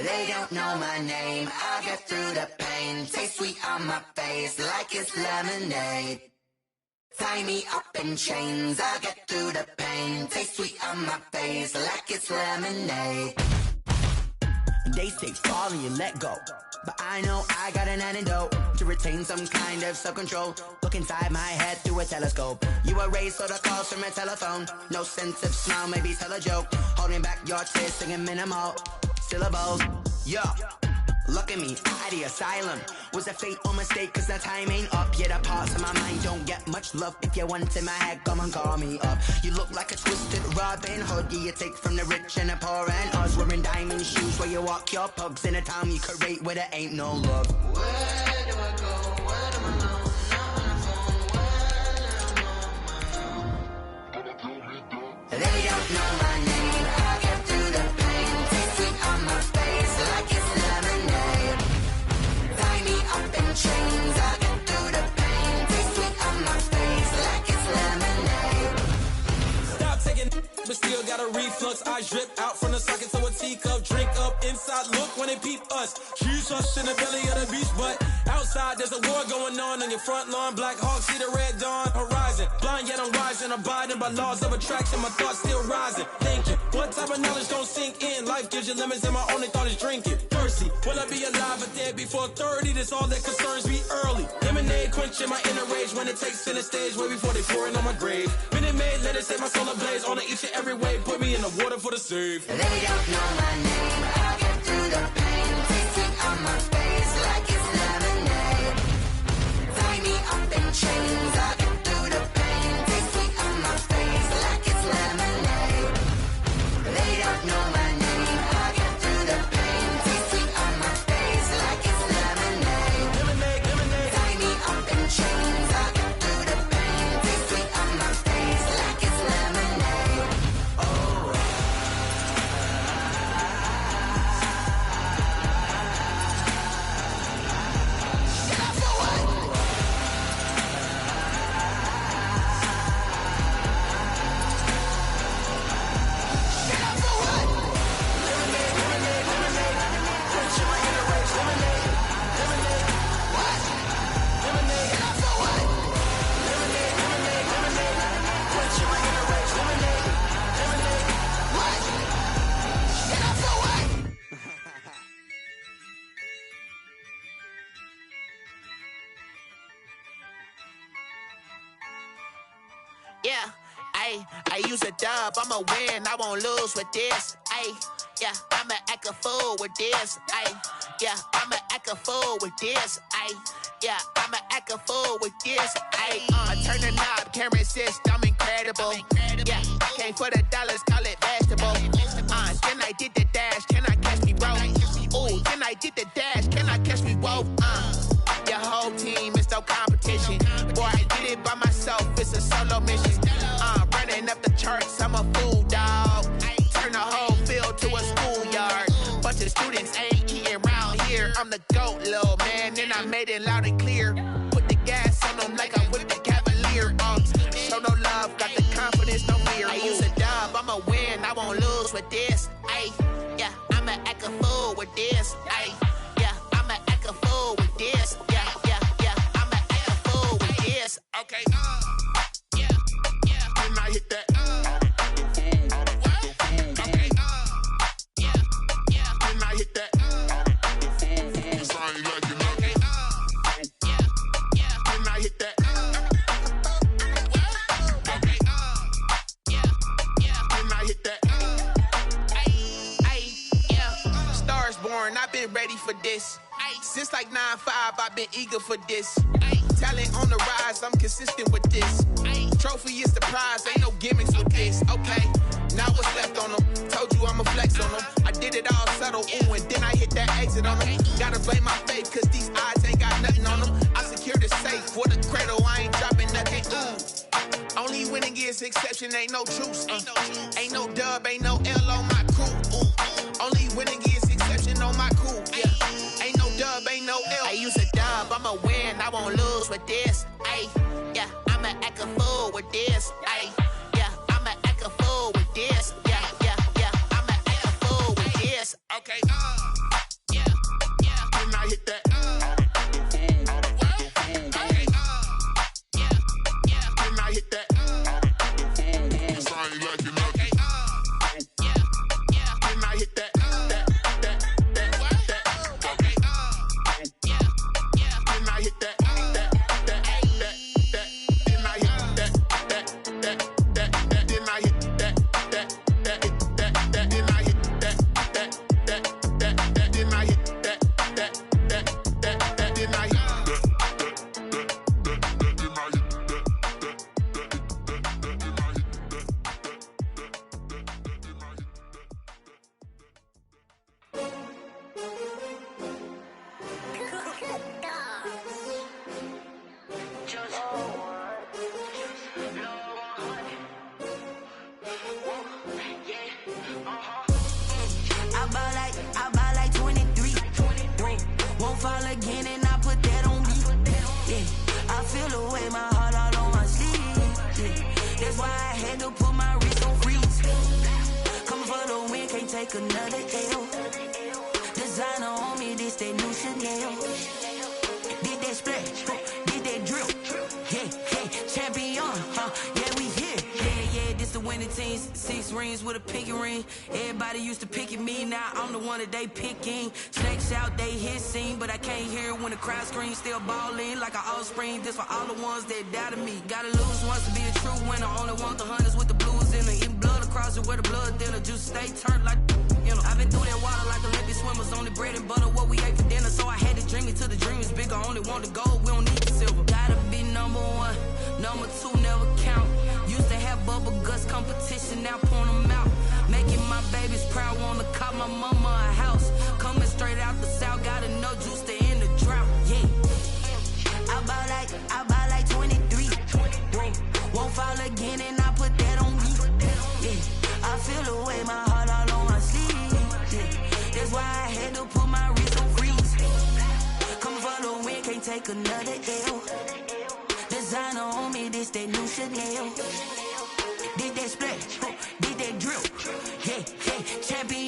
They don't know my name, I'll get through the pain. Taste sweet on my face like it's lemonade. Tie me up in chains, I'll get through the pain. Taste sweet on my face like it's lemonade. They say fall and you let go, but I know I got an antidote to retain some kind of self-control. Look inside my head through a telescope. You erase all the calls from a telephone. No sense of smile, maybe tell a joke. Holding back your tears, singing minimal syllables. Yo, look at me, at the asylum. Was a fate or mistake, cause the time ain't up. Yet the parts of my mind don't get much love. If you want in my head, come and call me up. You look like a twisted Robin Hood. You take from the rich and the poor and us. Wearing diamond shoes where you walk your pugs. In a town you create where there ain't no love. Where do I go? Where do I know? They don't know my name. I'll get through the pain. Taste sweet on my face like it's lemonade. Tie me up in chains. I'll get through the pain. Taste sweet on my face like it's lemonade. Stop taking, but still got a reflux. I drip out from the socket to a teacup. Drink up inside. Look when they peep us. She's us in the belly of the beach, but outside there's a war going on your front lawn. Black Hawk see the red dawn horizon. Blind yet I'm rising, abiding by laws of attraction. My thoughts still rising. Thinking, what type of knowledge don't sink in? Life gives you lemons and my only thought is drinking. Thirsty, will I be alive or dead before 30? That's all that concerns me early. Lemonade quenching my inner rage when it takes center stage. Way before they pour it on my grave. Minute Maid, let it set my soul ablaze. On each and every way, put me in the water for the save. They don't know my name, I'll get through the pain. Taste sweet on my face like it's lemonade. Tie me up in chains, I'll get through the pain. Taste sweet on my face like it's lemonade. They don't know my name, I'll get through the pain. Taste sweet on my face like it's lemonade. Lemonade, lemonade. Tie me up in chains, I'll get through the pain. Taste sweet on my face like it's lemonade. Oh. Yeah, I use a dub, I'ma win, I won't lose with this. Yeah, I'ma act a fool with this. Yeah, I'ma act a fool with this. Yeah, I'ma act a fool with this. I turn the knob, camera assist, I'm incredible. Yeah, came for the dollars, call it vegetable. Then I did the dash, can I catch me, bro? Ooh, then I did the dash, can I catch me, whoa? Your whole team is no competition. Boy, I did it by myself, it's a solo mission. Running up the charts, I'm a fool, dog. Turn the whole field to a schoolyard. Bunch of students ain't eating round here. I'm the GOAT, little man, and I made it loud and clear. Put the gas on them like I'm with the Cavalier. Show no love, got the confidence, no fear. I use a dub, I'ma win, I won't lose with this. Yeah, I'ma act a fool with this. Yeah, I'ma act a fool with this. Yeah, I'ma act a fool with this. Okay, yeah, then I hit that. Okay, yeah, then I hit that. Cause I ain't like it. Okay, yeah, then I hit that. Okay, yeah, then I hit that. Yeah, stars born, I've been ready for this. Since like 9-5, I've been eager for this. Talent on the rise, I'm consistent with this. Trophy is the prize, ain't no gimmicks with this. Okay, now what's left on them? Told you I'ma flex on them. I did it all subtle, ooh, and then I hit that exit on them. Gotta blame my faith, cause these odds ain't got nothing on them. I secured the safe for the cradle, I ain't dropping nothing, ooh. Only winning is exception, ain't no truce. Ain't no dub, ain't no L on my crew. Ooh. Only winning is exception on my crew. Yeah. Ain't no dub, ain't no L. I use a dub, I'ma win, I won't lose with this. Yeah, I'ma act a fool with this. Yeah, I'ma act a fool with this. Yeah, I'ma act a fool with this. Okay, take another L. Designer on me, this that new Chanel. Did that splash, did that drill. Yeah, champion, yeah, we here. Yeah, this the winning teams. 6 rings with a pinky ring. Everybody used to pick at me, now I'm the one that they picking. Snakes out, they hit scene, but I can't hear it when the crowd screams. Still ballin' like an offspring. This for all the ones that doubted me. Gotta lose once to be a true winner. Only want the hunters with the blues in it. Eating blood across it where the blood thinner. Juice stay turned like, you know. I've been through that water like Olympic swimmers. Only bread and butter, what we ate for dinner. So I had to dream it till the dream is bigger. Only want the gold, we don't need the silver. Gotta be number 1, number 2 never count. Used to have bubble guts competition, now point them out. Making my babies proud, wanna cop my mama a house. Coming straight out the south, gotta know juice to end the drought. Yeah, I buy like 23. Won't fall again and I put that on me. Yeah, I feel the way, my heart all on my sleeve. Yeah, that's why I had to put my wrist on freeze. Come for the win, can't take another L. Designer on me, this that new Chanel. Did that splash, did that drill. Yeah, champion,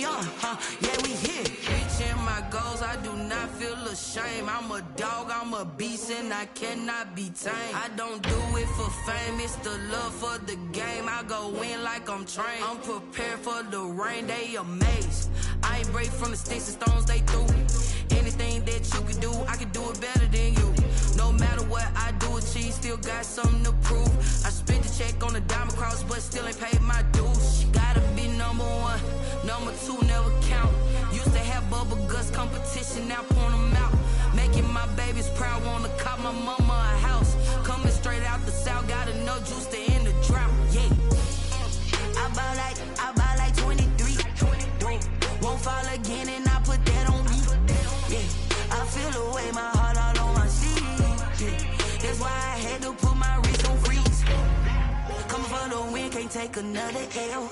yeah, we here. Reaching my goals, I do not feel ashamed. I'm a dog, I'm a beast, and I cannot be tamed. I don't do it for fame, it's the love for the game. I go in like I'm trained. I'm prepared for the rain, they amazed. I ain't break from the sticks and stones they threw. Anything that you can do, I can do it better than you. No matter what I do, achieve, still got something to prove. I spent the check on the diamond cross, but still ain't paid my dues. Gotta be number 1, number 2 never count. Used to have bubble guts competition, now point them out. Making my babies proud, wanna cop my mama a house. Coming straight out the south, gotta know juice to end the drought. Yeah, I buy like 23. Won't fall again and I put that on me. Yeah, I feel the way, my heart all on my sleeve. Yeah, that's why I had to put my wrist on freeze. Coming for the win, can't take another L.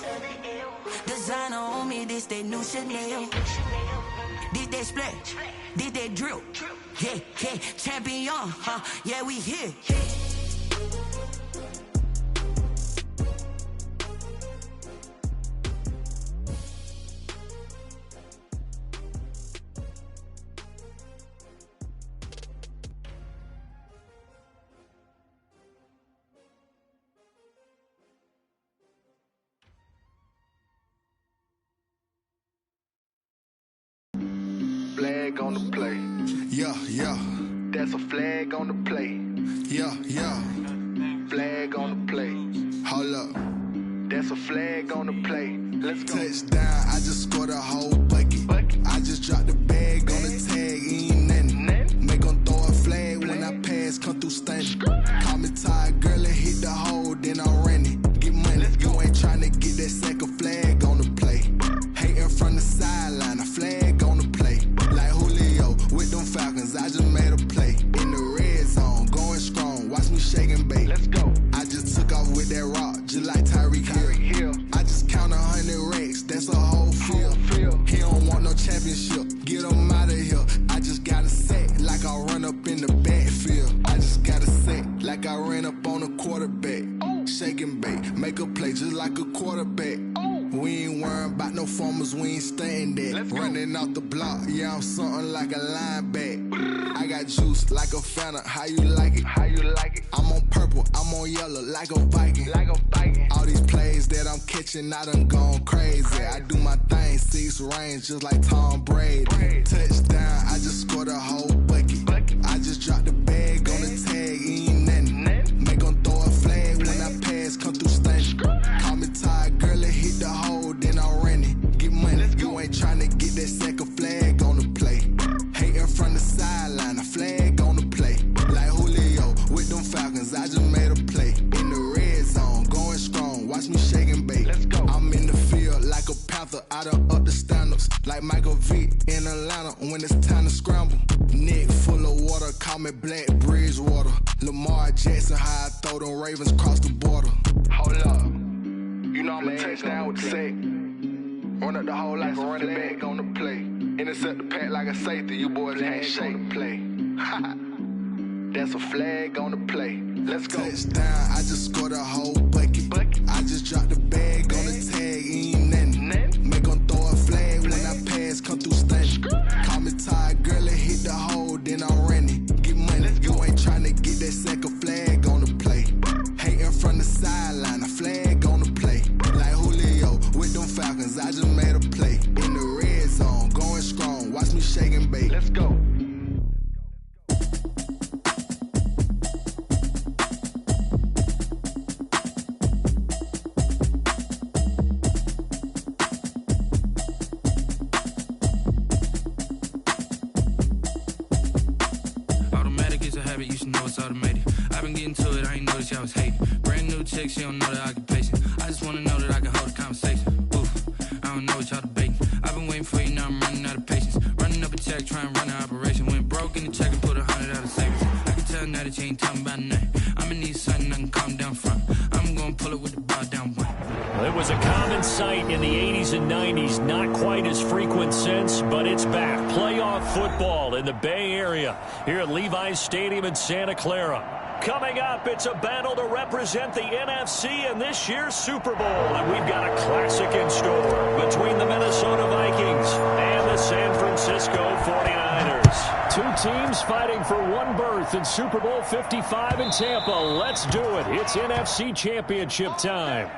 Designer on me, this that new Chanel. Did that splash, did that drill. Yeah, champion, yeah, we here. Flag on the play. Yeah. That's a flag on the play. Yeah. Flag on the play. Hold up. That's a flag on the play. Let's go. Touchdown, I just scored a whole bucket. I just dropped the bag on the tag, ain't nothing. Make 'em throw a flag when I pass, come through stunning. Call me tired, girl, and hit the hole, then I'm running. Get money, you ain't tryna get that second flag on the play. Hating from the sideline, a flag on the play. Like Julio with them Falcons, I just made a play. In the red zone, going strong, watch me shake and bake. Let's go. I just took off with that rock, just like Tyreek Hill. I just count 100 racks, that's a whole field. He don't want no championship, get him out of here. I just got a set, like I run up in the backfield. I just got a set, like I ran up on a quarterback. Shake and bake, make a play just like a quarterback. We ain't worrying about no formers, we ain't staying there. Running off the block, yeah, I'm something like a linebacker. I got juice like a Fanta, how you like it? I'm on purple, I'm on yellow, like a Viking. All these plays that I'm catching, I done gone crazy. I do my thing, 6 range, just like Tom Brady. Touchdown, I just scored a whole bucket. I just dropped the bag on the tag, ain't nothing. Make 'em throw a flag when I pass, come through stunning. Call me tired, girl, and hit the hole, then I'm running. Get money, you ain't tryna get that second flag on the play. Hating from the sideline, a flag on the play. Like Julio with them Falcons, I just made a play. In the red zone, going strong, watch me shake and bake. I'm in the field like a panther, I done up the standards. Like Michael Vick in Atlanta when it's time to scramble. Neck full of water, call me Black Bridgewater. Lamar Jackson, how I throw them Ravens across the border. Hold up. You know I'm a touchdown with the sack. Run up the hole like a running back on the play. Intercept the pack like a safety, you boys ain't shake. Play. That's a flag on the play. Let's go. Touchdown, I just scored a whole bucket. I just dropped the bag on the tag, ain't nothing. Make 'em throw a flag cause I just made a play. In the red zone, going strong, watch me shake and bake. Let's go. She don't know the occupation. I just wanna know that I can hold a conversation. Oof, I don't know what y'all debating. I've been waiting for you, now I'm running out of patience. Running up a check, trying to run an operation. Went broke in the check and put 100 out of savings. I can tell now that you ain't talking about nothing. I'ma need something I can calm down from. I'm gonna pull it with the bar down one. Well, it was a common sight in the 80s and 90s. Not quite as frequent since, but it's back. Playoff football in the Bay Area here at Levi's Stadium in Santa Clara. Coming up, it's a battle to represent the NFC in this year's Super Bowl. And we've got a classic in store between the Minnesota Vikings and the San Francisco 49ers. Two teams fighting for one berth in Super Bowl 55 in Tampa. Let's do it. It's NFC Championship time.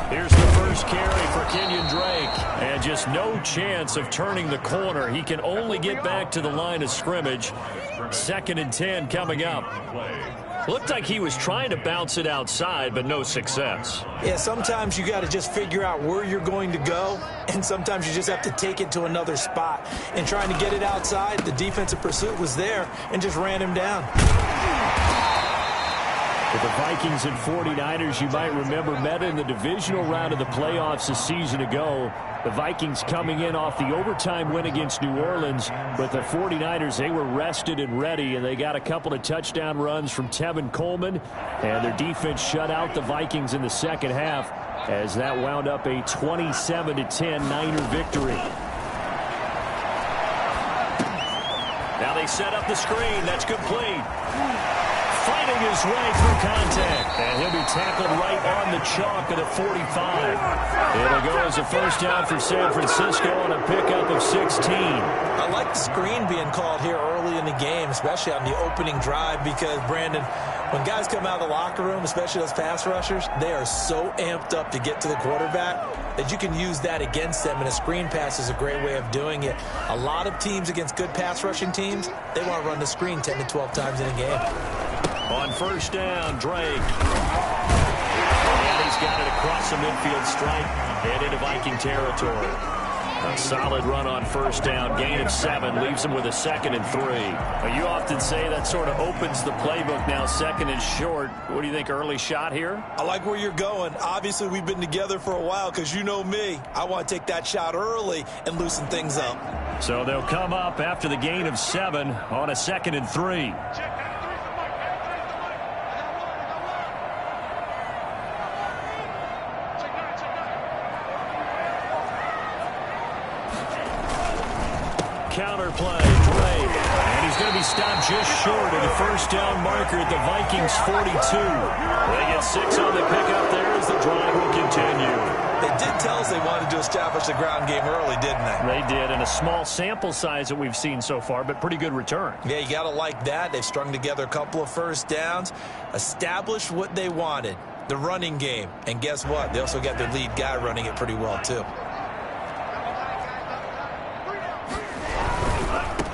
Here's the first carry for Kenyon Drake. And just no chance of turning the corner. He can only get back to the line of scrimmage. 2nd and 10 coming up. Looked like he was trying to bounce it outside, but no success. Yeah, sometimes you got to just figure out where you're going to go, and sometimes you just have to take it to another spot. And trying to get it outside, the defensive pursuit was there and just ran him down. With the Vikings and 49ers, you might remember, met in the divisional round of the playoffs a season ago. The Vikings coming in off the overtime win against New Orleans, but the 49ers, they were rested and ready, and they got a couple of touchdown runs from Tevin Coleman, and their defense shut out the Vikings in the second half as that wound up a 27-10 Niner victory. Now they set up the screen. That's complete. Fighting his way through contact. And he'll be tackled right on the chalk at a 45. It'll go as a first down for San Francisco on a pickup of 16. I like the screen being called here early in the game, especially on the opening drive, because, Brandon, when guys come out of the locker room, especially those pass rushers, they are so amped up to get to the quarterback that you can use that against them, and a screen pass is a great way of doing it. A lot of teams against good pass rushing teams, they want to run the screen 10 to 12 times in a game. On first down, Drake. And he's got it across the midfield stripe and into Viking territory. A solid run on first down. Gain of 7 leaves him with a 2nd and 3. Well, you often say that sort of opens the playbook now, 2nd and short. What do you think, early shot here? I like where you're going. Obviously, we've been together for a while because you know me. I want to take that shot early and loosen things up. So they'll come up after the gain of 7 on a 2nd and 3. Counter play, Drake, and he's going to be stopped just short of the first down marker at the Vikings 42. They get 6 on the pickup there as the drive will continue. They did tell us they wanted to establish the ground game early, didn't they? They did, and a small sample size that we've seen so far, but pretty good return. Yeah, you got to like that. They've strung together a couple of first downs, established what they wanted, the running game. And guess what? They also got their lead guy running it pretty well, too.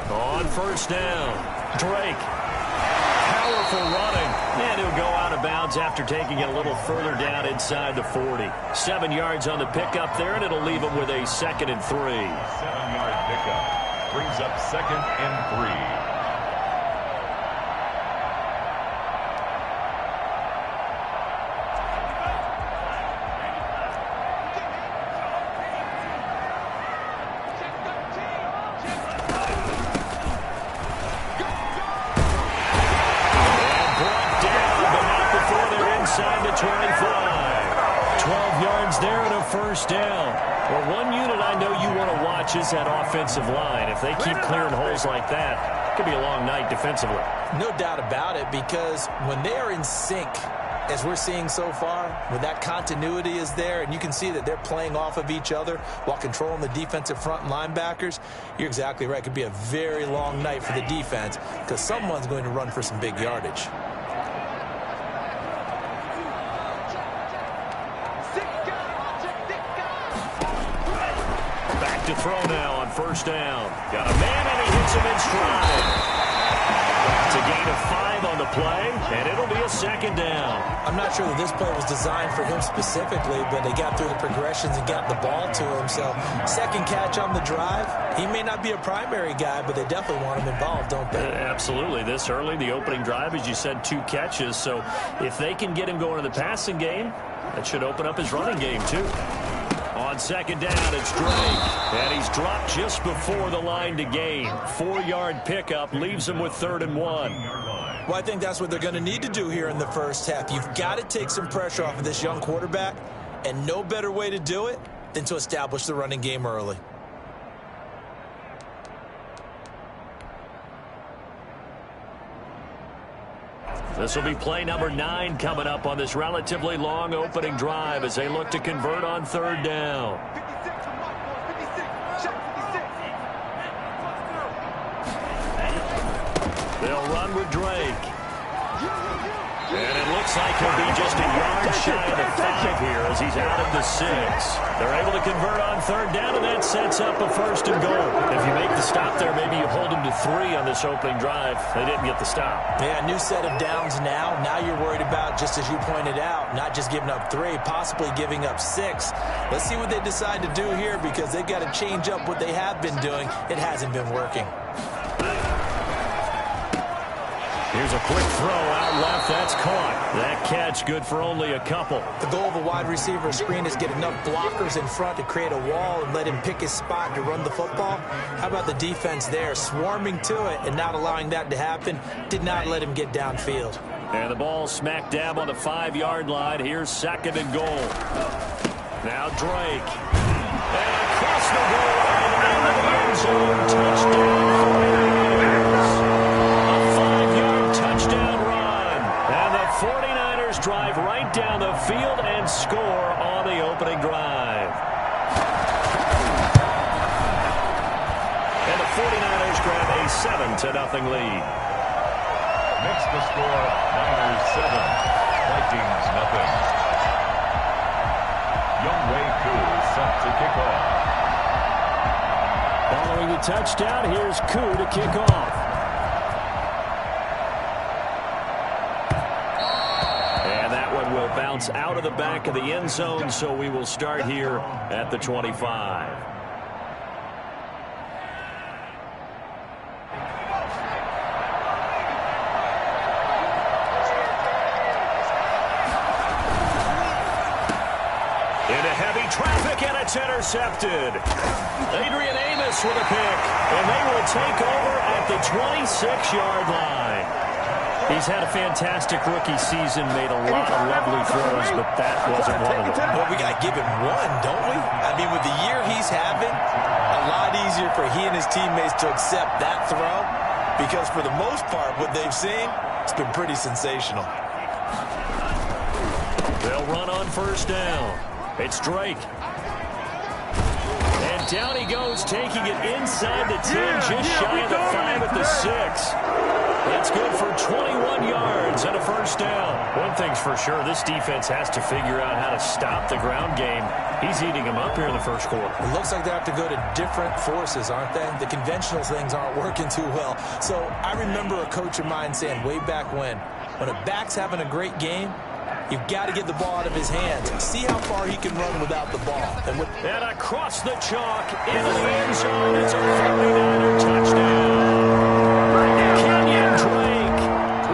On first down, Drake. Powerful running. And he'll go out of bounds after taking it a little further down inside the 40. 7 yards on the pickup there, and it'll leave him with a 2nd and 3. 7-yard pickup brings up 2nd and 3. Inside the 25. 12 yards there and a first down. Well, one unit I know you want to watch is that offensive line. If they keep clearing holes like that, it could be a long night defensively. No doubt about it, because when they are in sync, as we're seeing so far, when that continuity is there, and you can see that they're playing off of each other while controlling the defensive front and linebackers, you're exactly right. It could be a very long night for the defense because someone's going to run for some big yardage. Back to throw now on first down. Got a man, and he hits him in stride. It's a gain of 5 on the play, and it'll be a second down. I'm not sure that this play was designed for him specifically, but they got through the progressions and got the ball to him. So second catch on the drive. He may not be a primary guy, but they definitely want him involved, don't they? Absolutely. This early, the opening drive, as you said, 2 catches. So if they can get him going in the passing game, that should open up his running game too. On second down, it's Drake, and he's dropped just before the line to gain. 4-yard pickup leaves him with 3rd and 1. Well, I think that's what they're going to need to do here in the first half. You've got to take some pressure off of this young quarterback, and no better way to do it than to establish the running game early. This will be play number 9 coming up on this relatively long opening drive as they look to convert on 3rd down. They'll run with Drake. And it looks like he'll be just a yard shy of the 5 here as he's out of the 6. They're able to convert on 3rd down, and that sets up a 1st and goal. If you make the stop there, maybe you hold them to 3 on this opening drive. They didn't get the stop. Yeah, new set of downs now. Now you're worried about, just as you pointed out, not just giving up 3, possibly giving up 6. Let's see what they decide to do here because they've got to change up what they have been doing. It hasn't been working. Here's a quick throw out left. That's caught. That catch good for only a couple. The goal of a wide receiver screen is get enough blockers in front to create a wall and let him pick his spot to run the football. How about the defense there, swarming to it and not allowing that to happen? Did not let him get downfield. And the ball smack dab on the 5-yard line. Here's 2nd and goal. Now Drake. And across the goal line into the end zone. Touchdown. Touchdown run. And the 49ers drive right down the field and score on the opening drive. And the 49ers grab a 7-0 lead. Makes the score Niners 7, Vikings nothing. Younghoe Koo set to kick off. Following the touchdown, here's Koo to kick off. Bounce out of the back of the end zone, so we will start here at the 25. Into heavy traffic, and it's intercepted. Adrian Amos with a pick, and they will take over at the 26-yard line. He's had a fantastic rookie season, made a lot of lovely throws, but that wasn't one of them. Well, we got to give him one, don't we? I mean, with the year he's having, a lot easier for he and his teammates to accept that throw because for the most part, what they've seen, it's been pretty sensational. They'll run on 1st down. It's Drake. And down he goes, taking it inside the 10, just shy of the 5 at the 6. That's good for 21 yards and a 1st down. One thing's for sure, this defense has to figure out how to stop the ground game. He's eating them up here in the 1st quarter. It looks like they have to go to different forces, aren't they? The conventional things aren't working too well. So I remember a coach of mine saying way back when a back's having a great game, you've got to get the ball out of his hands. See how far he can run without the ball. And across the chalk into the end zone, it's a 49er touchdown. Kenyon Drake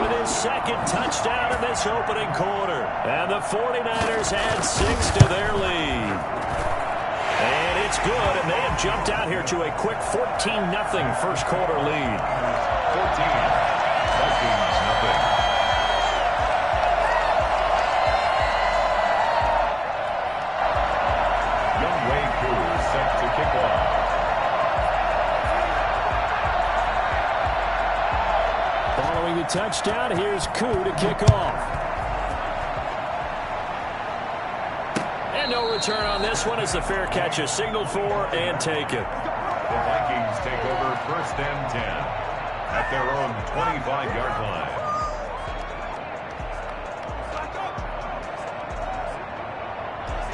with his 2nd touchdown in this opening quarter. And the 49ers add 6 to their lead. And it's good, and they have jumped out here to a quick 14-0 1st quarter lead. 14, Vikings nothing. Younghoe Koo set to kick touchdown. Here's Koo to kick off. And no return on this one as the fair catch is signaled for and taken. The Vikings take over 1st and 10 at their own 25-yard line.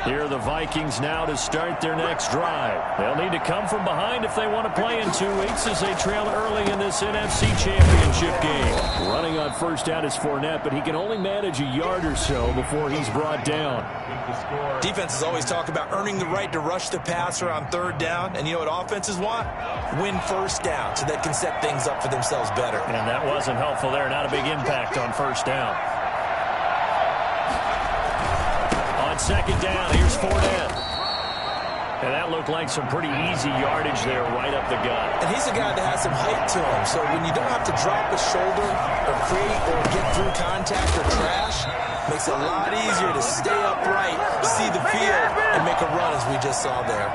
Here are the Vikings now to start their next drive. They'll need to come from behind if they want to play in 2 weeks as they trail early in this NFC Championship game. Running on first down is Fournette, but he can only manage a yard or so before he's brought down. Defenses always talk about earning the right to rush the passer on 3rd down, and you know what offenses want? Win 1st down so they can set things up for themselves better. And that wasn't helpful there. Not a big impact on 1st down. On 2nd down, here's Fournette. And that looked like some pretty easy yardage there right up the gut. And he's a guy that has some height to him, so when you don't have to drop a shoulder or create or get through contact or trash, makes it a lot easier to stay upright, see the field, and make a run as we just saw there.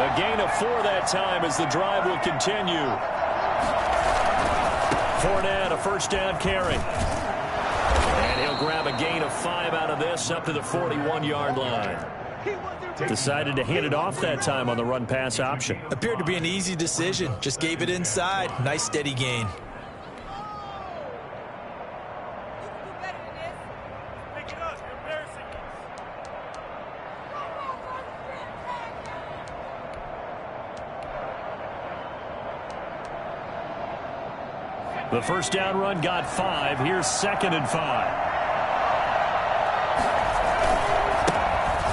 A gain of 4 that time as the drive will continue. Fournette, a 1st down carry. And he'll grab a gain of 5 out of this up to the 41-yard line. Decided to hand it off that time on the run-pass option. Appeared to be an easy decision. Just gave it inside. Nice steady gain. The 1st down run got 5. Here's 2nd and 5.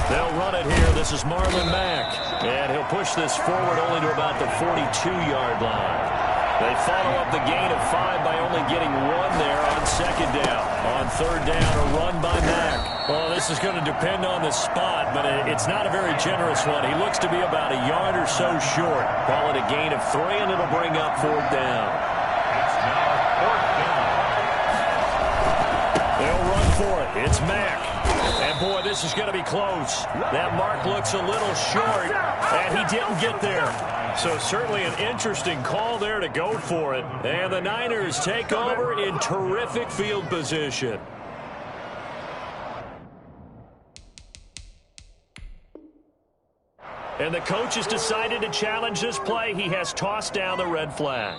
They'll run it here. This is Marlon Mack. And he'll push this forward only to about the 42-yard line. They follow up the gain of 5 by only getting 1 there on 2nd down. On 3rd down, a run by Mack. Well, this is going to depend on the spot, but it's not a very generous one. He looks to be about a yard or so short. Call it a gain of 3, and it'll bring up 4th down. They'll run for it. It's Mack. And, boy, this is going to be close. That mark looks a little short, and he didn't get there. So certainly an interesting call there to go for it. And the Niners take over in terrific field position. And the coach has decided to challenge this play. He has tossed down the red flag.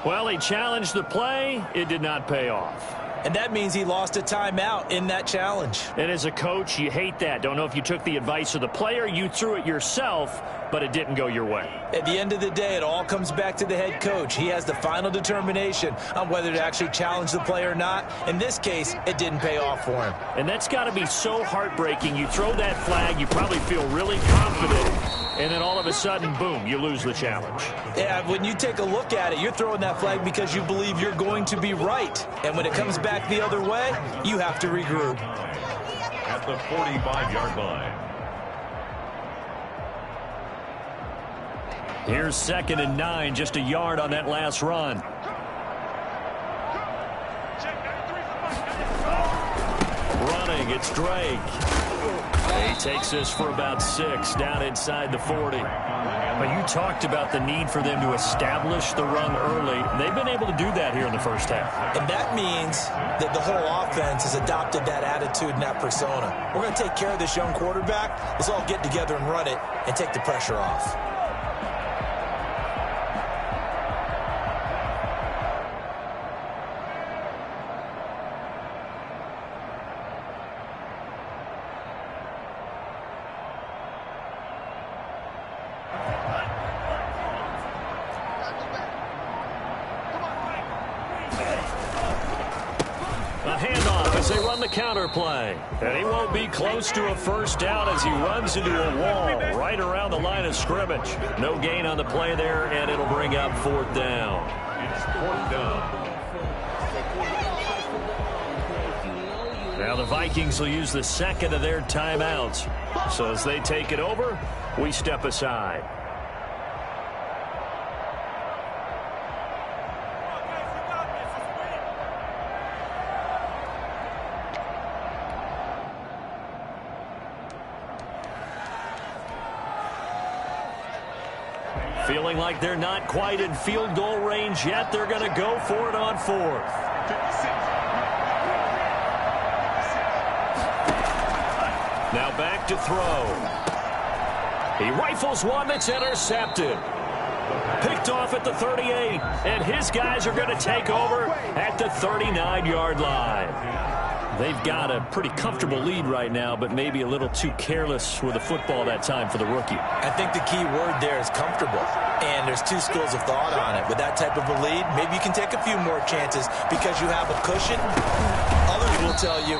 Well, he challenged the play. It did not pay off. And that means he lost a timeout in that challenge. And as a coach, you hate that. Don't know if you took the advice of the player, you threw it yourself, but it didn't go your way. At the end of the day, it all comes back to the head coach. He has the final determination on whether to actually challenge the play or not. In this case, it didn't pay off for him. And that's got to be so heartbreaking. You throw that flag, you probably feel really confident, and then all of a sudden, boom, you lose the challenge. Yeah, when you take a look at it, you're throwing that flag because you believe you're going to be right. And when it comes back the other way, you have to regroup. At the 45-yard line. Here's 2nd and 9, just a yard on that last run. Running, it's Drake. He takes this for about 6 down inside the 40. But you talked about the need for them to establish the run early. They've been able to do that here in the first half. And that means that the whole offense has adopted that attitude and that persona. We're going to take care of this young quarterback. Let's all get together and run it and take the pressure off. They run the counter play. And he won't be close to a 1st down as he runs into a wall right around the line of scrimmage. No gain on the play there, and it'll bring up 4th down. It's 4th down. Now the Vikings will use the 2nd of their timeouts. So as they take it over, we step aside. Feeling like they're not quite in field goal range yet. They're going to go for it on 4th. Now back to throw. He rifles one that's intercepted. Picked off at the 38, and his guys are going to take over at the 39-yard line. They've got a pretty comfortable lead right now, but maybe a little too careless with the football that time for the rookie. I think the key word there is comfortable, and there's two schools of thought on it. With that type of a lead, maybe you can take a few more chances because you have a cushion. Others will tell you,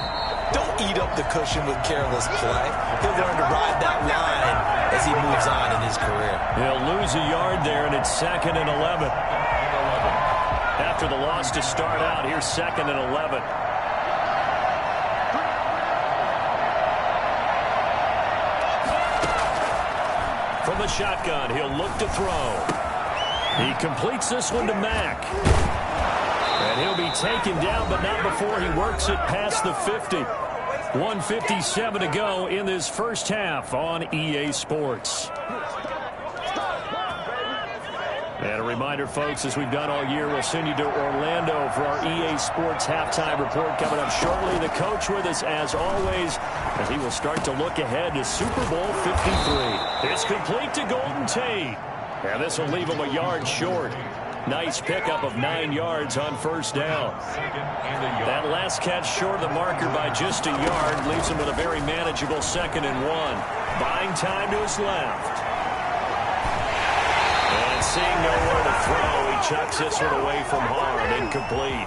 don't eat up the cushion with careless play. He'll learn to ride that line as he moves on in his career. He'll lose a yard there, and it's 2nd and 11. After the loss to start out, here's 2nd and 11. From the shotgun, he'll look to throw. He completes this one to Mack. And he'll be taken down, but not before he works it past the 50. 1:57 to go in this first half on EA Sports. And a reminder, folks, as we've done all year, we'll send you to Orlando for our EA Sports halftime report coming up shortly. The coach with us, as always, as he will start to look ahead to Super Bowl 53. It's complete to Golden Tate. And this will leave him a yard short. Nice pickup of 9 yards on first down. That last catch short of the marker by just a yard leaves him with a very manageable 2nd and 1. Buying time to his left. And seeing nowhere to throw, he chucks this one away from harm. Incomplete.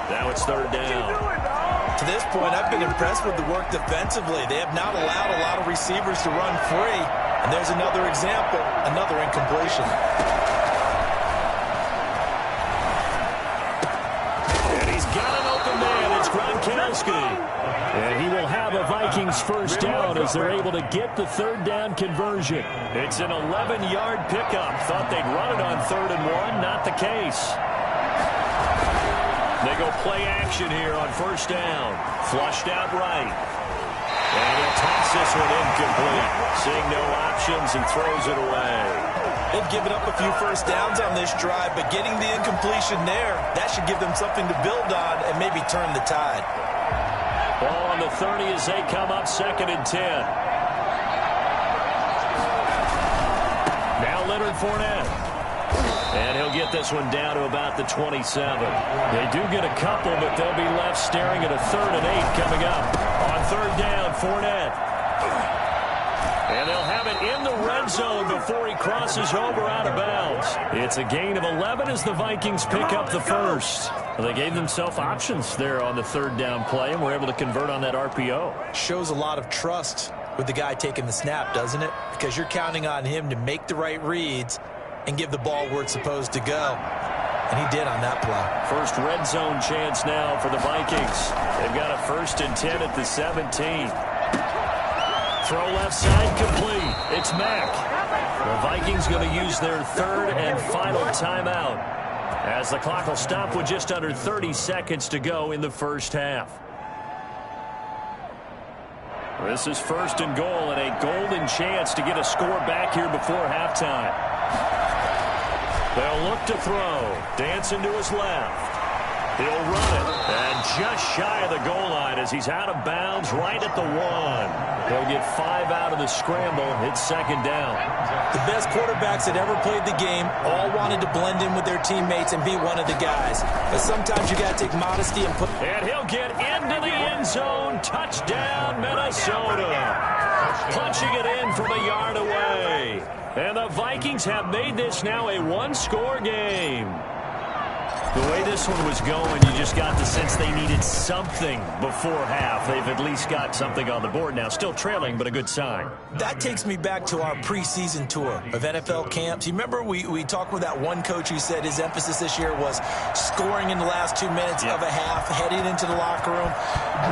Now it's 3rd down. To this point, I've been impressed with the work defensively. They have not allowed a lot of receivers to run free. And there's another example, another incompletion. And he will have a Vikings first down as they're able to get the 3rd down conversion. It's an 11-yard pickup. Thought they'd run it on 3rd and 1. Not the case. They go play action here on first down. Flushed out right. And he'll toss this one incomplete. Seeing no options and throws it away. They've given up a few first downs on this drive, but getting the incompletion there, that should give them something to build on and maybe turn the tide. Ball on the 30 as they come up 2nd and 10. Now Leonard Fournette. And he'll get this one down to about the 27. They do get a couple, but they'll be left staring at a 3rd and 8 coming up. On 3rd down, Fournette. And they'll have it in the red zone before he crosses over out of bounds. It's a gain of 11 as the Vikings pick up the first. Well, they gave themselves options there on the 3rd down play and were able to convert on that RPO. Shows a lot of trust with the guy taking the snap, doesn't it? Because you're counting on him to make the right reads and give the ball where it's supposed to go. And he did on that play. First red zone chance now for the Vikings. They've got a 1st and 10 at the 17. Throw left side complete. It's Mack. The Vikings going to use their 3rd and final timeout as the clock will stop with just under 30 seconds to go in the first half. This is 1st and goal and a golden chance to get a score back here before halftime. They'll look to throw. Dancing to his left. He'll run it. And just shy of the goal line as he's out of bounds right at the 1. They'll get 5 out of the scramble. It's 2nd down. The best quarterbacks that ever played the game all wanted to blend in with their teammates and be one of the guys. But sometimes you got to take modesty and put... And he'll get into the end zone. Touchdown, Minnesota. Punching it in from a yard away. And the Vikings have made this now a 1-score game. The way this one was going, you just got the sense they needed something before half. They've at least got something on the board now. Still trailing, but a good sign. That takes me back to our preseason tour of NFL camps. You remember we talked with that one coach who said his emphasis this year was scoring in the last 2 minutes of a half, heading into the locker room.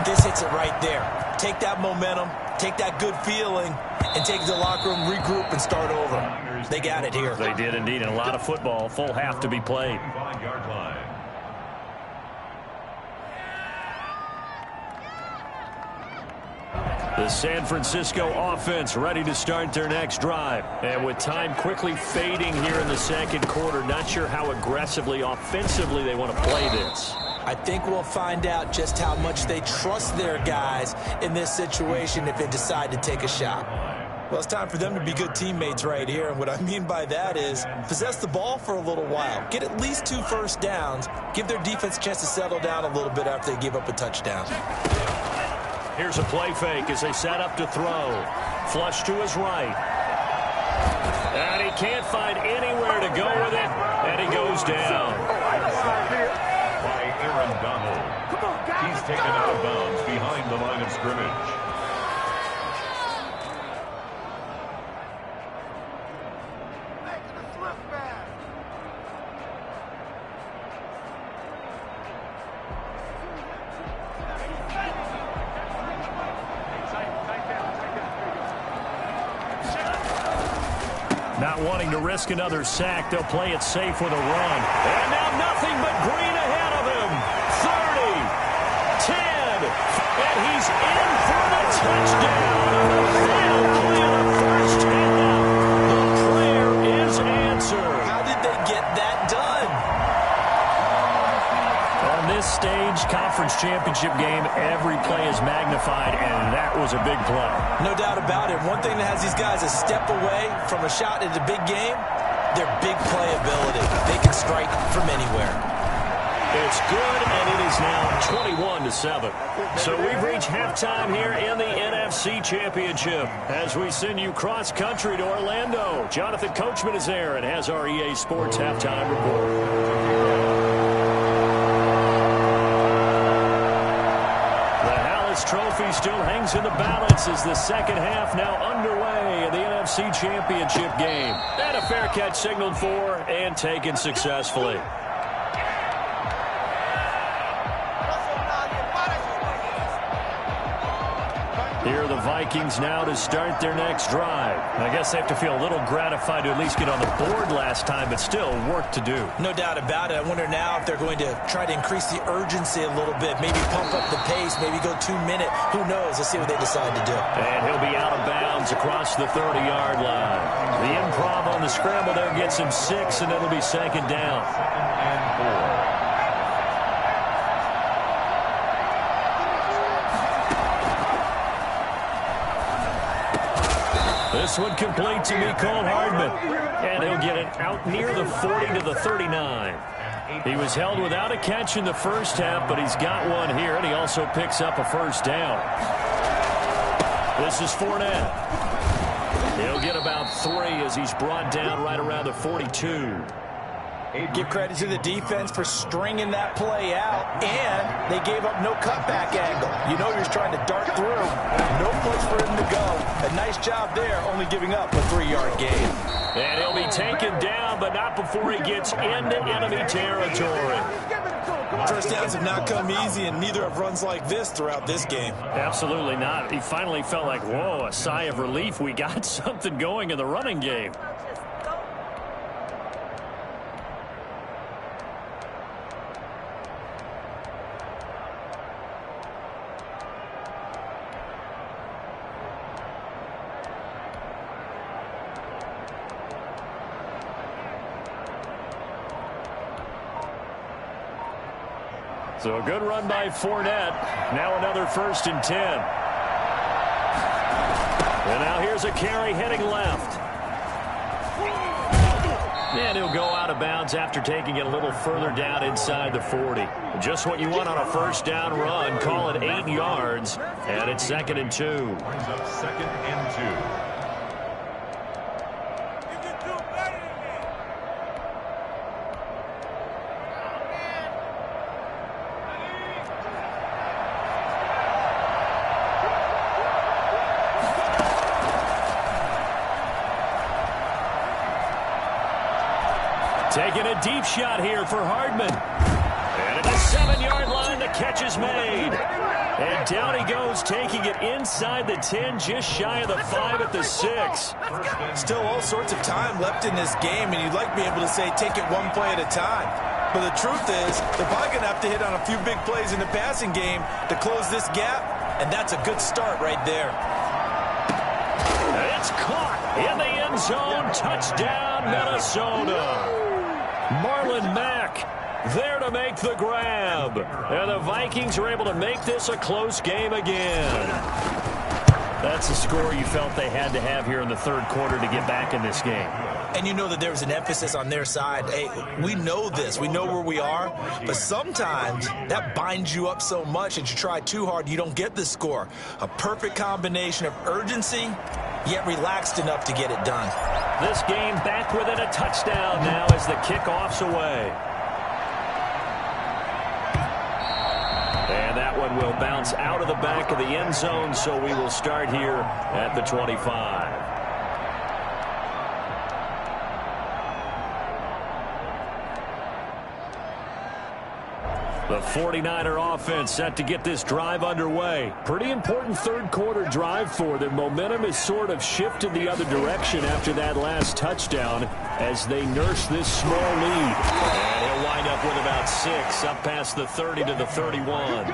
This hits it right there. Take that momentum, take that good feeling, and take the locker room, regroup, and start over. They got it here. They did indeed, and a lot of football, full half to be played. The San Francisco offense ready to start their next drive. And with time quickly fading here in the second quarter, not sure how aggressively, offensively they want to play this. I think we'll find out just how much they trust their guys in this situation if they decide to take a shot. Well, it's time for them to be good teammates right here. And what I mean by that is possess the ball for a little while. Get at least 2 first downs. Give their defense a chance to settle down a little bit after they give up a touchdown. Here's a play fake as they set up to throw. Flush to his right. And he can't find anywhere to go with it. And he goes down. By Aaron Donald. He's taken out of bounds behind the line of scrimmage. Not wanting to risk another sack, they'll play it safe with a run. And now nothing but green ahead of him. 30, 10, and he's in for the touchdown. The final play of the first half. The prayer is answered. How did they get that done? On this stage, conference championship game, every play is magnified, and that was a big play. No doubt about it. One thing that has these guys a step away from a shot in the big game, their big play ability. They can strike from anywhere. It's good, and it is now 21-7. So we've reached halftime here in the NFC Championship as we send you cross-country to Orlando. Jonathan Coachman is there and has our EA Sports halftime report. Trophy still hangs in the balance as the second half now underway in the NFC Championship game. And a fair catch signaled for and taken successfully. Here are the Vikings now to start their next drive. I guess they have to feel a little gratified to at least get on the board last time, but still work to do. No doubt about it. I wonder now if they're going to try to increase the urgency a little bit, maybe pump up the pace, maybe go 2-minute. Who knows? Let's see what they decide to do. And he'll be out of bounds across the 30-yard line. The improv on the scramble there gets him 6, and it'll be second down. Second and 4. This one complete to Mecole Hardman. And he'll get it out near the 40 to the 39. He was held without a catch in the first half, but he's got one here, and he also picks up a first down. This is Fournette. He'll get about 3 as he's brought down right around the 42. Give credit to the defense for stringing that play out, and they gave up no cutback angle. You know you're trying to dart through. No place for him to go. A nice job there, only giving up a 3-yard gain. And he'll be taken down, but not before he gets into enemy territory. First downs have not come easy, and neither have runs like this throughout this game. Absolutely not. He finally felt like, whoa, a sigh of relief. We got something going in the running game. So a good run by Fournette. Now another 1st and 10. And now here's a carry heading left. And he'll go out of bounds after taking it a little further down inside the 40. Just what you want on a first down run. Call it 8 yards. And it's 2nd and 2. Brings up 2nd and 2. Taking a deep shot here for Hardman. And at the 7-yard line, the catch is made. And down he goes, taking it inside the 10, just shy of the 5 at the 6. Still all sorts of time left in this game, and you'd like to be able to say take it one play at a time. But the truth is, they're probably going to have to hit on a few big plays in the passing game to close this gap. and that's a good start right there. It's caught in the end zone. Touchdown, Minnesota. Marlon Mack there to make the grab. And the Vikings are able to make this a close game again. That's a score you felt they had to have here in the third quarter to get back in this game. And you know that there was an emphasis on their side. Hey, we know this. We know where we are. But sometimes that binds you up so much that you try too hard, you don't get the score. A perfect combination of urgency, yet relaxed enough to get it done. This game back within a touchdown now as the kickoff's away. And that one will bounce out of the back of the end zone, so we will start here at the 25. The 49er offense set to get this drive underway. Pretty important third quarter drive for them. Momentum has sort of shifted the other direction after that last touchdown as they nurse this small lead. And he'll wind up with about 6 up past the 30 to the 31.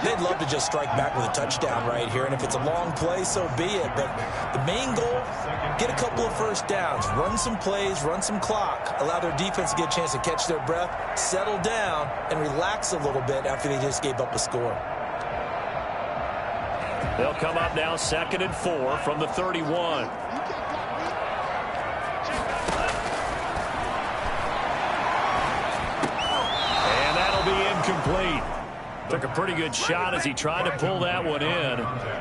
They'd love to just strike back with a touchdown right here, and if it's a long play, so be it. But the main goal, get a couple of first downs, run some plays, run some clock, allow their defense to get a chance to catch their breath, settle down, and relax a little bit after they just gave up a score. They'll come up now 2nd and 4 from the 31. And that'll be incomplete. Took a pretty good shot as he tried to pull that one in.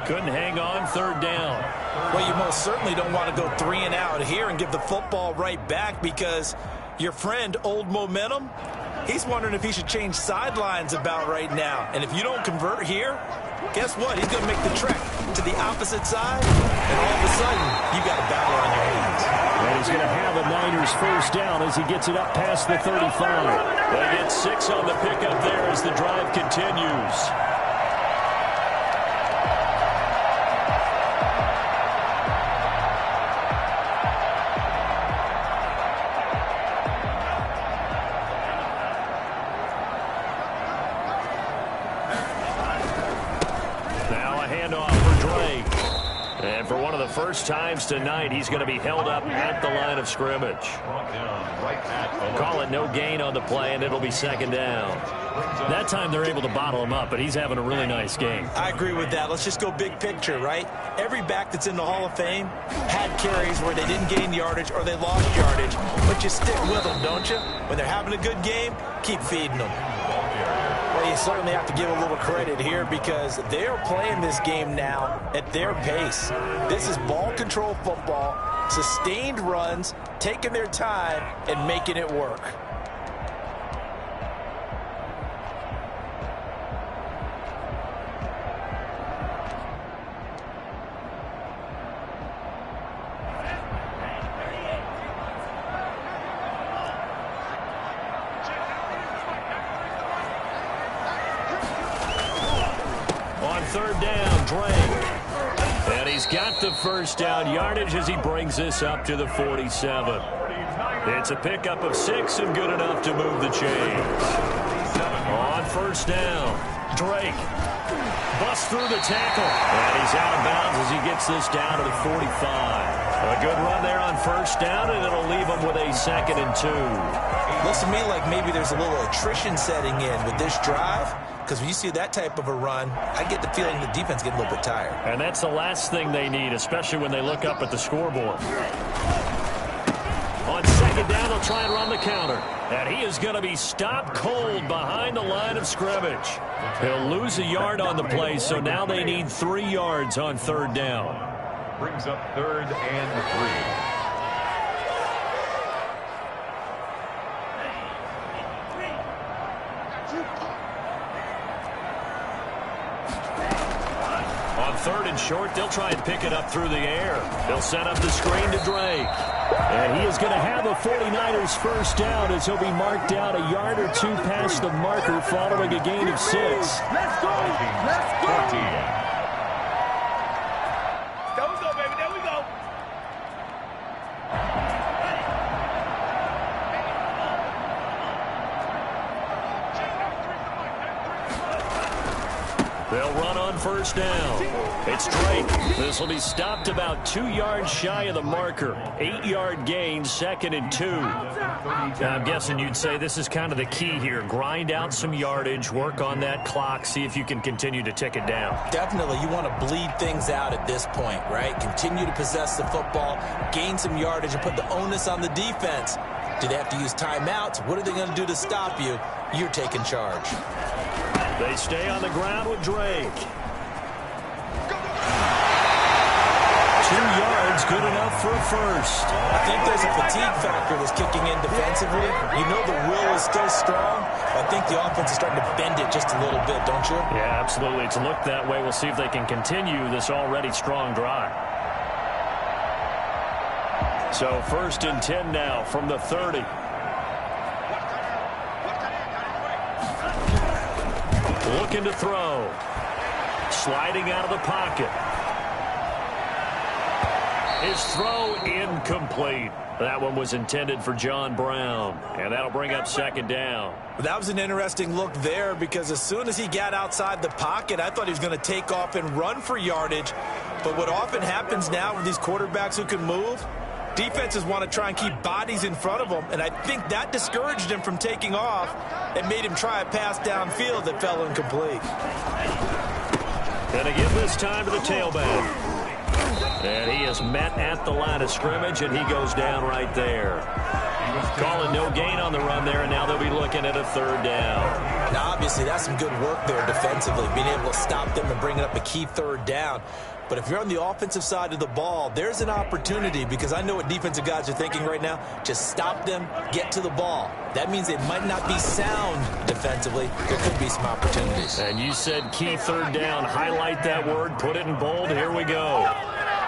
Couldn't hang on, third down. Well, you most certainly don't want to go 3 and out here and give the football right back because your friend, Old Momentum, he's wondering if he should change sidelines about right now. And if you don't convert here, guess what? He's going to make the trek to the opposite side, and all of a sudden, you got a battle on your hands. And he's going to have a Niners first down as he gets it up past the 35. They get 6 on the pickup there as the drive continues. And for one of the first times tonight, he's going to be held up at the line of scrimmage. Call it no gain on the play, and it'll be 2nd down. That time they're able to bottle him up, but he's having a really nice game. I agree with that. Let's just go big picture, right? Every back that's in the Hall of Fame had carries where they didn't gain yardage or they lost yardage, but you stick with them, don't you? When they're having a good game, keep feeding them. Well, you certainly have to give a little credit here because they are playing this game now at their pace. This is ball control football, sustained runs, taking their time, and making it work. Third down, Drake. And he's got the first down yardage as he brings this up to the 47. It's a pickup of 6 and good enough to move the chains. On first down, Drake busts through the tackle. And he's out of bounds as he gets this down to the 45. A good run there on first down, and it'll leave him with a 2nd and 2. Looks to me like maybe there's a little attrition setting in with this drive. Because when you see that type of a run, I get the feeling the defense getting a little bit tired. And that's the last thing they need, especially when they look up at the scoreboard. On 2nd down, they'll try and run the counter. And he is going to be stopped cold behind the line of scrimmage. He'll lose a yard on the play, so now they need 3 yards on 3rd down. Brings up 3rd and 3. On 3rd and short, they'll try and pick it up through the air. They'll set up the screen to Drake. And he is going to have a 49ers first down as he'll be marked down a yard or 2 past the marker following a gain of 6. Let's go! Let's go! There we go, baby. There we go. They'll run on first down. It's Drake. This will be stopped about 2 yards shy of the marker. 8-yard gain, 2nd and 2. I'm guessing you'd say this is kind of the key here. Grind out some yardage, work on that clock, see if you can continue to tick it down. Definitely. You want to bleed things out at this point, right? Continue to possess the football, gain some yardage, and put the onus on the defense. Do they have to use timeouts? What are they going to do to stop you? You're taking charge. They stay on the ground with Drake. 2 yards, good enough for a first. I think there's a fatigue factor that's kicking in defensively. You know the will is still strong. I think the offense is starting to bend it just a little bit, don't you? Yeah, absolutely. It's looked that way. We'll see if they can continue this already strong drive. So 1st and 10 now from the 30. Looking to throw. Sliding out of the pocket. His throw incomplete. That one was intended for John Brown. And that'll bring up 2nd down. That was an interesting look there because as soon as he got outside the pocket, I thought he was going to take off and run for yardage. But what often happens now with these quarterbacks who can move, defenses want to try and keep bodies in front of them, and I think that discouraged him from taking off and made him try a pass downfield that fell incomplete. Going to give this time to the tailback. And he is met at the line of scrimmage, and he goes down right there. Calling no gain on the run there, and now they'll be looking at a 3rd down. Now, obviously, that's some good work there defensively, being able to stop them and bringing up a key 3rd down. But if you're on the offensive side of the ball, there's an opportunity because I know what defensive guys are thinking right now. Just stop them, get to the ball. That means they might not be sound defensively. There could be some opportunities. And you said key 3rd down. Highlight that word. Put it in bold. Here we go.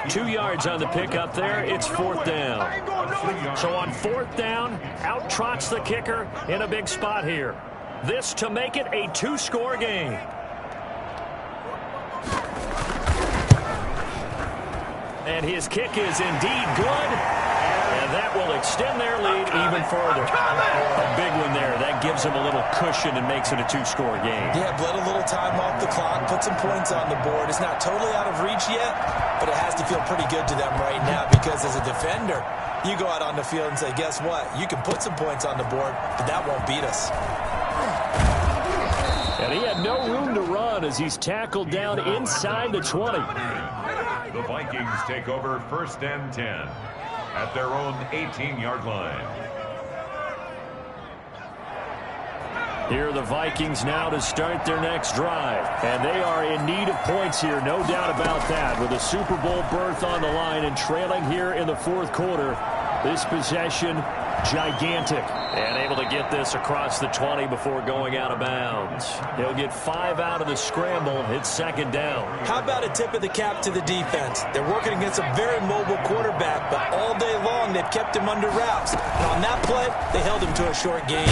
2 yards on the pickup there. It's 4th down. So on 4th down, out trots the kicker in a big spot here. This to make it a 2-score game. And his kick is indeed good. And that will extend their lead even further. A big one there. That gives them a little cushion and makes it a 2-score game. Yeah, bled a little time off the clock, put some points on the board. It's not totally out of reach yet, but it has to feel pretty good to them right now because as a defender, you go out on the field and say, guess what? You can put some points on the board, but that won't beat us. And he had no room to run as he's tackled down inside the 20. The Vikings take over 1st and 10 at their own 18-yard line. Here are the Vikings now to start their next drive. And they are in need of points here, no doubt about that. With a Super Bowl berth on the line and trailing here in the 4th quarter. This possession, gigantic. And able to get this across the 20 before going out of bounds. He'll get 5 out of the scramble. It's 2nd down. How about a tip of the cap to the defense? They're working against a very mobile quarterback, but all day long they've kept him under wraps. And on that play, they held him to a short gain.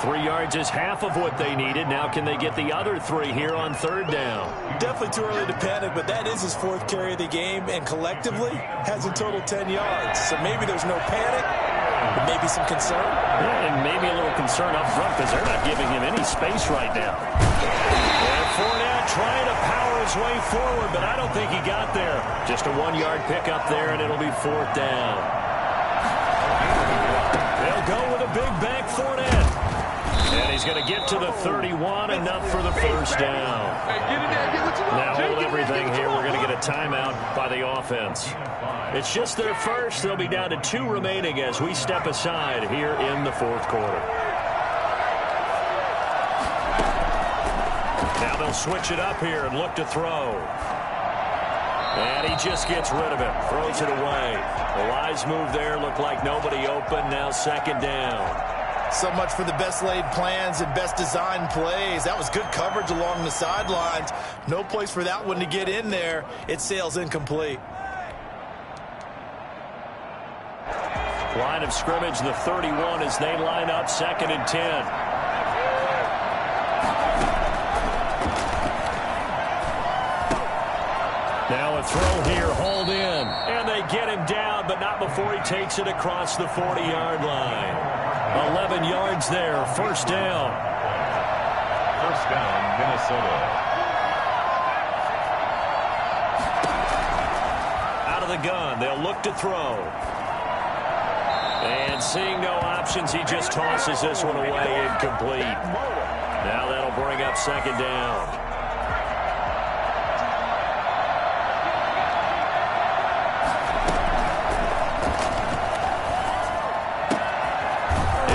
3 yards is half of what they needed. Now can they get the other 3 here on 3rd down? Definitely too early to panic, but that is his 4th carry of the game, and collectively has a total 10 yards. So maybe there's no panic, but maybe some concern. Yeah, and maybe a little concern up front because they're not giving him any space right now. And Fournette trying to power his way forward, but I don't think he got there. Just a 1-yard pickup there, and it'll be 4th down. They'll go with a big bank Fournette. And he's going to get to the 31, enough for the 1st down. Now hold everything here. We're going to get a timeout by the offense. It's just their first. They'll be down to 2 remaining as we step aside here in the 4th quarter. Now they'll switch it up here and look to throw. And he just gets rid of it. Throws it away. The wise move there. Looked like nobody open. Now 2nd down. So much for the best laid plans and best designed plays. That was good coverage along the sidelines. No place for that one to get in there. It sails incomplete. Line of scrimmage, the 31 as they line up 2nd and 10. Now a throw here, hauled in. And they get him down, but not before he takes it across the 40-yard line. 11 yards there, 1st down. Touchdown, Minnesota. Out of the gun, they'll look to throw. And seeing no options, he just tosses this one away, incomplete. Now that'll bring up second down.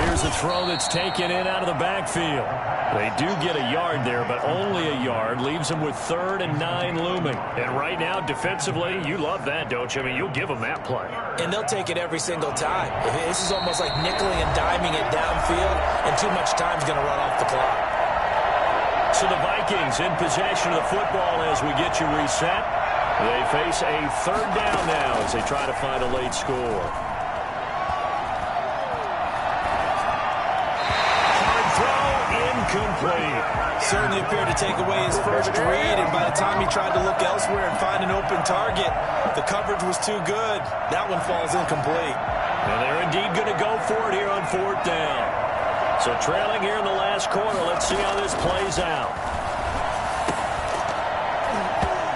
Here's a throw that's taken in out of the backfield. They do get a yard there, but only a yard. Leaves them with 3rd and 9 looming. And right now, defensively, you love that, don't you? I mean, you'll give them that play. And they'll take it every single time. This is almost like nickeling and diming it downfield, and too much time's going to run off the clock. So the Vikings in possession of the football as we get you reset. They face a 3rd down now as they try to find a late score. Hard throw, incomplete. Certainly appeared to take away his first read, and by the time he tried to look elsewhere and find an open target, the coverage was too good. That one falls incomplete. And they're indeed going to go for it here on 4th down. So trailing here in the last quarter. Let's see how this plays out.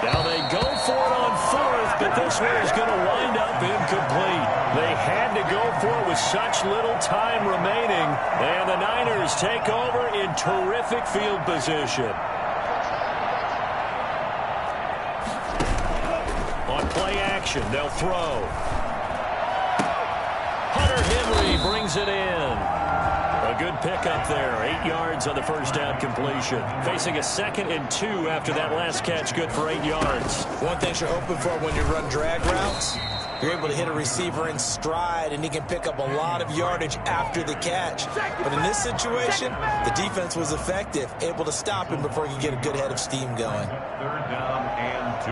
Now they go for it on 4th, but this one is going to wind up incomplete. They had to go for it with such little time remaining. And the Niners take over in terrific field position. On play action, they'll throw. Hunter Henry brings it in. A good pickup there. 8 yards on the first down completion. Facing a 2nd and 2 after that last catch. Good for 8 yards. One thing you're hoping for when you run drag routes, you're able to hit a receiver in stride, and he can pick up a lot of yardage after the catch. But in this situation, the defense was effective, able to stop him before he could get a good head of steam going. 3rd down and 2.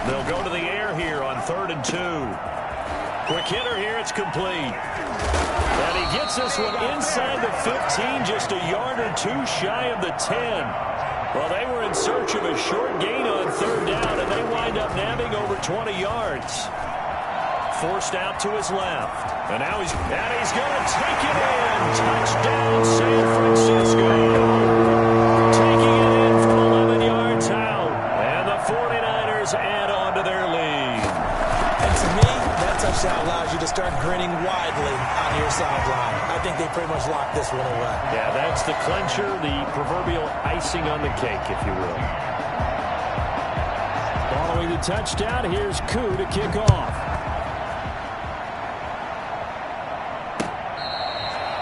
They'll go to the air here on 3rd and 2. Quick hitter here, it's complete. And he gets this one inside the 15, just a yard or 2 shy of the 10. Well, they were in search of a short gain on 3rd down, and they wind up nabbing over 20 yards. Forced out to his left. And now he's going to take it in. Touchdown, San Francisco. Taking it in from 11 yards out. And the 49ers add on to their lead. And to me, that touchdown allows you to start grinning widely on your sideline. I think they pretty much locked this one away. Yeah, that's the clincher, the proverbial icing on the cake, if you will. Following the touchdown, here's Koo to kick off.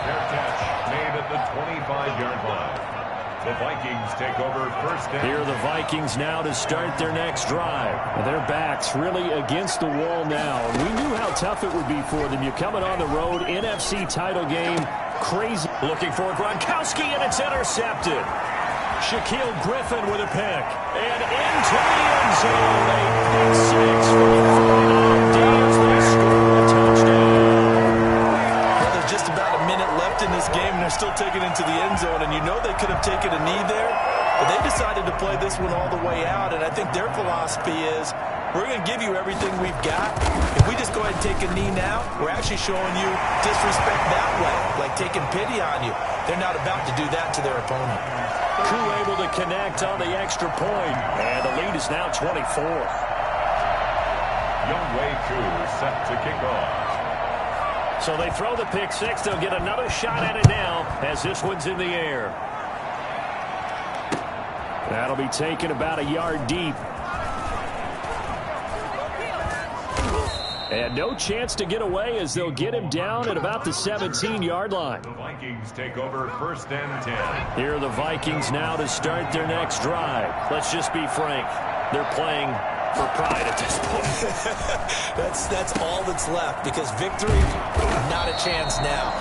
Their catch made at the 25-yard line. The Vikings take over first down. Here are the Vikings now to start their next drive. Their backs really against the wall now. We knew how tough it would be for them. You're coming on the road, NFC title game, crazy. Looking for Gronkowski, and it's intercepted. Shaquille Griffin with a pick. And into the end zone. A pick six for the 49ers. They score a touchdown. Well, there's just about a minute left in this game, and they're still taking it into the end zone. And you know they could have taken a knee there, but they decided to play this one all the way out. And I think their philosophy is, we're going to give you everything we've got. If we just go ahead and take a knee now, we're actually showing you disrespect that way, like taking pity on you. They're not about to do that to their opponent. Koo able to connect on the extra point, and the lead is now 24. Younghoe Koo set to kick off. So they throw the pick six. They'll get another shot at it now as this one's in the air. That'll be taken about a yard deep. And no chance to get away as they'll get him down at about the 17-yard line. The Vikings take over first and 10. Here are the Vikings now to start their next drive. Let's just be frank. They're playing for pride at this point. That's all that's left, because victory, not a chance now.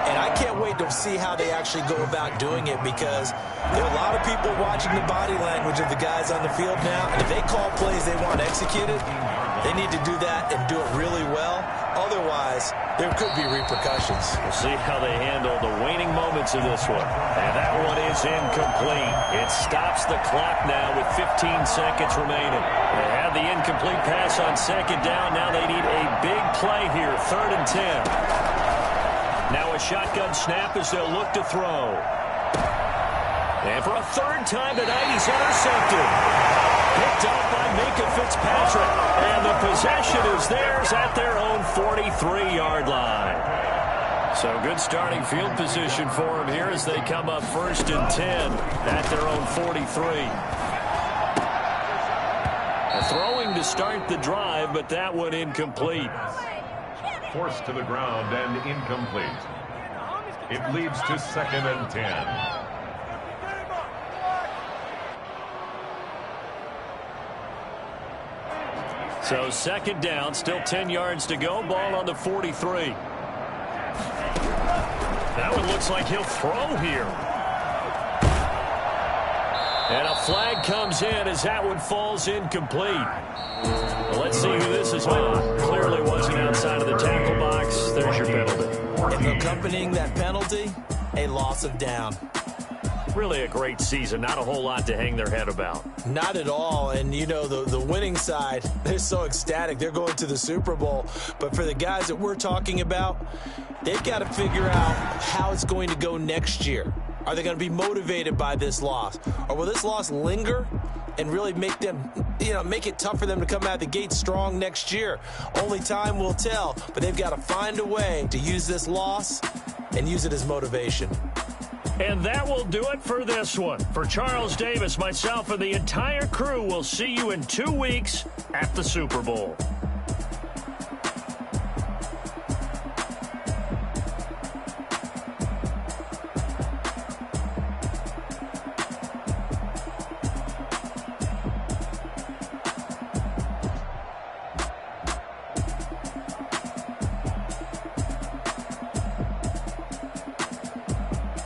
And I can't wait to see how they actually go about doing it, because there are a lot of people watching the body language of the guys on the field now, and if they call plays they want executed, they need to do that and do it really well. Otherwise, there could be repercussions. We'll see how they handle the waning moments of this one. And that one is incomplete. It stops the clock now with 15 seconds remaining. They have the incomplete pass on second down. Now they need a big play here, 3rd and 10. Now a shotgun snap as they'll look to throw. And for a 3rd time tonight, he's intercepted. Picked up by Minkah Fitzpatrick. And the possession is theirs at their own 43-yard line. So good starting field position for him here as they come up 1st and 10 at their own 43. Throwing to start the drive, but that one incomplete. Forced to the ground and incomplete. It leads to 2nd and 10. So 2nd down, still 10 yards to go. Ball on the 43. That one looks like he'll throw here. And a flag comes in as that one falls incomplete. Well, let's see who this is on. Clearly wasn't outside of the tackle box. There's your penalty. And accompanying that penalty, a loss of down. Really a great season. Not a whole lot to hang their head about. Not at all. And, you know, the winning side, they're so ecstatic. They're going to the Super Bowl. But for the guys that we're talking about, they've got to figure out how it's going to go next year. Are they going to be motivated by this loss? Or will this loss linger and really make them, make it tough for them to come out the gate strong next year? Only time will tell. But they've got to find a way to use this loss and use it as motivation. And that will do it for this one. For Charles Davis, myself, and the entire crew, we'll see you in 2 weeks at the Super Bowl.